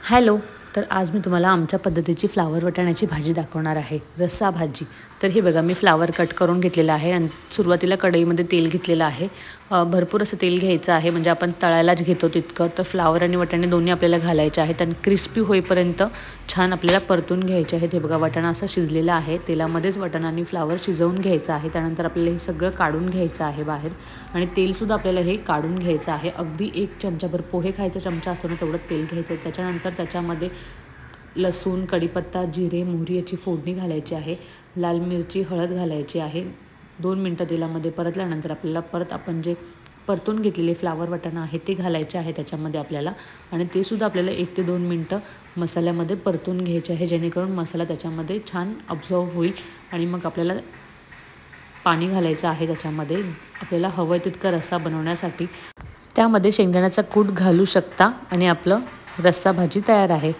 Hello. तर आज मी तुम्हाला आमच्या पद्धतीची फ्लावर वाटाण्याची भाजी दाखवणार आहे, रस्सा भाजी. तर हे बघा, मी फ्लावर कट करून घेतलेला आहे आणि सुरुवातीला कढईमध्ये तेल घेतलेलं आहे. भरपूर असं तेल घ्यायचं आहे, म्हणजे आपण तळायलाच घेतो तितकं. तर फ्लावर आणि वाटाणे दोन्ही आपल्याला घालायचे आहेत आणि क्रिस्पी होईपर्यंत छान आपल्याला परतून घ्यायचे आहेत. हे बघा, वाटाणा असा शिजलेला आहे. तेलामध्येच वाटाणा आणि फ्लावर शिजवून घ्यायचं आहे. त्यानंतर आपल्याला हे सगळं काढून घ्यायचं आहे बाहेर आणि तेलसुद्धा आपल्याला हे काढून घ्यायचं आहे. अगदी 1 चमचाभर, पोहे खायचा चमचा असतो ना तेवढं तेल घ्यायचं. त्याच्यानंतर त्याच्यामध्ये लसूण, कढीपत्ता, जिरे, मोहरी याची फोडणी घालायची आहे. लाल मिरची, हळद घालायची आहे. 2 मिनटं तेलामध्ये परतल्यानंतर आपल्याला परत आपण जे परतून घेतलेले फ्लावर वाटाणा आहे ते घालायचे आहे त्याच्यामध्ये आपल्याला, आणि ते सुद्धा आपल्याला 1 ते 2 मिनटं मसाल्यामध्ये परतून घ्यायचे आहे, जेणेकरून मसाला त्याच्यामध्ये छान ऑब्झर्व होईल. आणि मग आपल्याला पाणी घालायचं आहे त्याच्यामध्ये, आपल्याला हवं तितका रस्सा बनवण्यासाठी. त्यामध्ये शेंगदाण्याचा कूट घालू शकता आणि आपलं रस्सा भाजी तयार आहे.